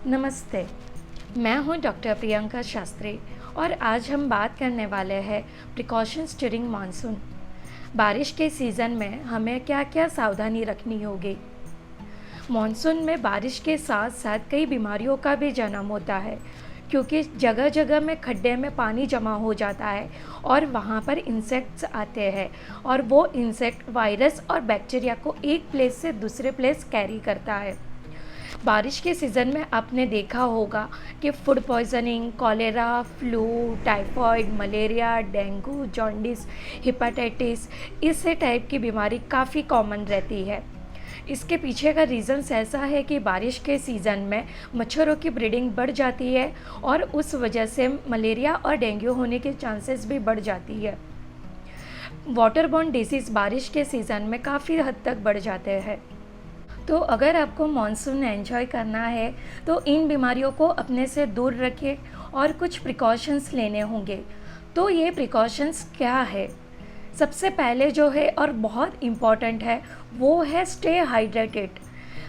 नमस्ते, मैं हूं डॉक्टर प्रियंका शास्त्री और आज हम बात करने वाले हैं प्रिकॉशंस ड्यूरिंग मानसून। बारिश के सीज़न में हमें क्या क्या सावधानी रखनी होगी। मानसून में बारिश के साथ साथ कई बीमारियों का भी जन्म होता है, क्योंकि जगह जगह में खड्डे में पानी जमा हो जाता है और वहाँ पर इंसेक्ट्स आते हैं और वो इंसेक्ट वायरस और बैक्टीरिया को एक प्लेस से दूसरे प्लेस कैरी करता है। बारिश के सीज़न में आपने देखा होगा कि food poisoning, cholera, flu, typhoid, malaria, dengue, jaundice, hepatitis इससे टाइप की बीमारी काफ़ी कॉमन रहती है। इसके पीछे का रीज़न्स ऐसा है कि बारिश के सीज़न में मच्छरों की ब्रीडिंग बढ़ जाती है और उस वजह से मलेरिया और डेंगू होने के चांसेस भी बढ़ जाती है। वाटरबॉर्न डिसीज़ बारिश के सीज़न में काफ़ी हद तक बढ़ जाते हैं। तो अगर आपको मानसून एंजॉय करना है तो इन बीमारियों को अपने से दूर रखिए और कुछ प्रिकॉशंस लेने होंगे। तो ये प्रिकॉशंस क्या है? सबसे पहले जो है और बहुत इम्पॉर्टेंट है वो है स्टे हाइड्रेटेड।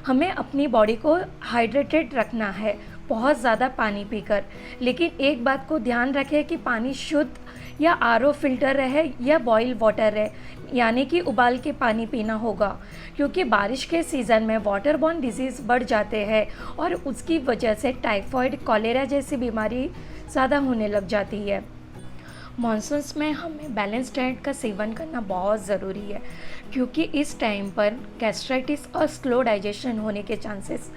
हमें अपनी बॉडी को हाइड्रेटेड रखना है, बहुत ज़्यादा पानी पीकर। लेकिन एक बात को ध्यान रखें कि पानी शुद्ध या आरओ फिल्टर रहे या बॉयल वाटर रहे, यानी कि उबाल के पानी पीना होगा, क्योंकि बारिश के सीज़न में वाटरबॉर्न डिजीज़ बढ़ जाते हैं और उसकी वजह से टाइफॉइड, कॉलेरा जैसी बीमारी ज़्यादा होने लग जाती है। मॉनसून्स में हमें बैलेंस डाइट का सेवन करना बहुत ज़रूरी है, क्योंकि इस टाइम पर गैस्ट्राइटिस और स्लो डाइजेशन होने के चांसेस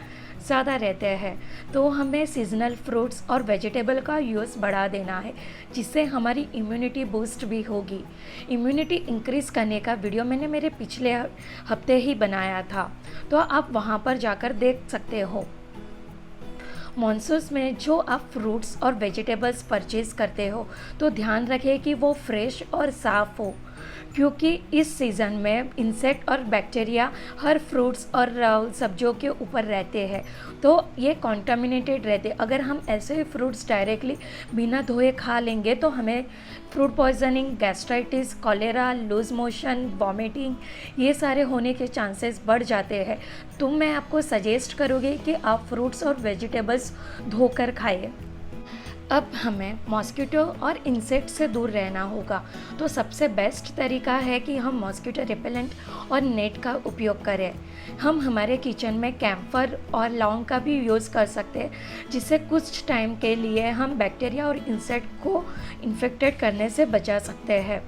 ज़्यादा रहते हैं। तो हमें सीजनल फ्रूट्स और वेजिटेबल का यूज़ बढ़ा देना है, जिससे हमारी इम्यूनिटी बूस्ट भी होगी। इम्यूनिटी इंक्रीज़ करने का वीडियो मैंने मेरे पिछले हफ्ते ही बनाया था, तो आप वहाँ पर जाकर देख सकते हो। मॉनसून्स में जो आप फ्रूट्स और वेजिटेबल्स परचेज़ करते हो तो ध्यान रखें कि वो फ्रेश और साफ़ हो, क्योंकि इस सीज़न में इंसेक्ट और बैक्टीरिया हर फ्रूट्स और सब्जियों के ऊपर रहते हैं, तो ये कॉन्टामिनेटेड रहते। अगर हम ऐसे ही फ्रूट्स डायरेक्टली बिना धोए खा लेंगे तो हमें food poisoning, gastritis, cholera, loose motion, vomiting ये सारे होने के चांसेस बढ़ जाते हैं। तो मैं आपको सजेस्ट करूँगी कि आप फ्रूट्स और वेजिटेबल्स धोकर खाइए। अब हमें मॉस्किटो और इंसेक्ट से दूर रहना होगा, तो सबसे बेस्ट तरीका है कि हम मॉस्किटो रिपेलेंट और नेट का उपयोग करें। हम हमारे किचन में कैम्फर और लौंग का भी यूज़ कर सकते हैं, जिससे कुछ टाइम के लिए हम बैक्टीरिया और इंसेक्ट को इन्फेक्टेड करने से बचा सकते हैं।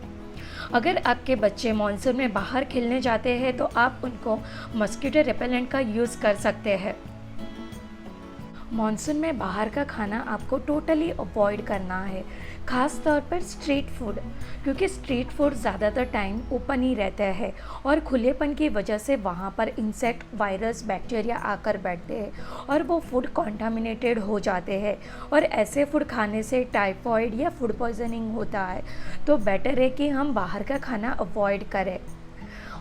अगर आपके बच्चे मानसून में बाहर खेलने जाते हैं तो आप उनको मॉस्किटो रिपेलेंट का यूज़ कर सकते हैं। मानसून में बाहर का खाना आपको टोटली अवॉइड करना है, ख़ास तौर पर स्ट्रीट फूड, क्योंकि स्ट्रीट फूड ज़्यादातर टाइम ओपन ही रहता है और खुलेपन की वजह से वहाँ पर इंसेक्ट, वायरस, बैक्टीरिया आकर बैठते हैं और वो फूड कॉन्टामिनेटेड हो जाते हैं और ऐसे फूड खाने से टाइफॉइड या फूड पॉइजनिंग होता है। तो बेटर है कि हम बाहर का खाना अवॉइड करें।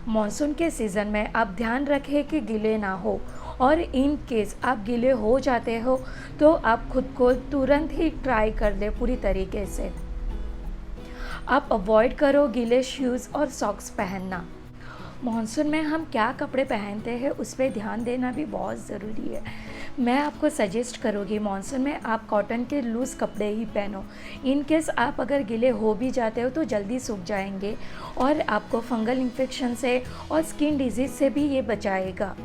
मॉनसून के सीज़न में आप ध्यान रखें कि गीले ना हो, और इन केस आप गीले हो जाते हो तो आप खुद को तुरंत ही ट्राई कर दें पूरी तरीके से। आप अवॉइड करो गीले शूज़ और सॉक्स पहनना। मॉनसून में हम क्या कपड़े पहनते हैं उस पर ध्यान देना भी बहुत ज़रूरी है। मैं आपको सजेस्ट करूँगी मॉनसून में आप कॉटन के लूज़ कपड़े ही पहनो। इन केस आप अगर गीले हो भी जाते हो तो जल्दी सूख जाएंगे और आपको फंगल इन्फेक्शन से और स्किन डिजीज़ से भी ये बचाएगा।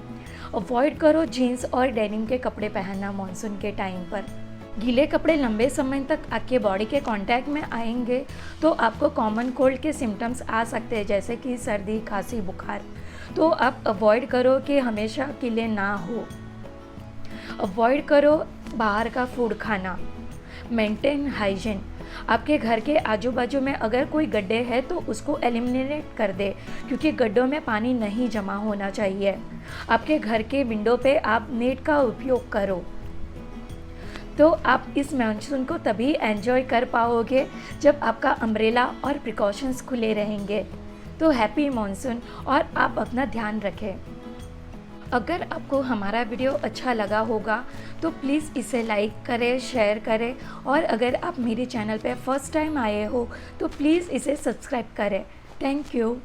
अवॉइड करो जीन्स और डेनिम के कपड़े पहनना मॉनसून के टाइम पर। गीले कपड़े लंबे समय तक आपके बॉडी के कांटेक्ट में आएंगे तो आपको कॉमन कोल्ड के सिम्टम्स आ सकते हैं, जैसे कि सर्दी, खांसी, बुखार। तो आप अवॉइड करो कि हमेशा गीले ना हो। अवॉइड करो बाहर का फूड खाना। Maintain hygiene. आपके घर के आजू बाजू में अगर कोई गड्ढे हैं तो उसको एलिमिनेट कर दे, क्योंकि गड्ढों में पानी नहीं जमा होना चाहिए। आपके घर के विंडो पे आप नेट का उपयोग करो। तो आप इस मानसून को तभी एंजॉय कर पाओगे जब आपका अम्ब्रेला और प्रिकॉशंस खुले रहेंगे। तो हैप्पी मानसून और आप अपना ध्यान रखें। अगर आपको हमारा वीडियो अच्छा लगा होगा तो प्लीज़ इसे लाइक करें, शेयर करें, और अगर आप मेरे चैनल पे फर्स्ट टाइम आए हो तो प्लीज़ इसे सब्सक्राइब करें। Thank you.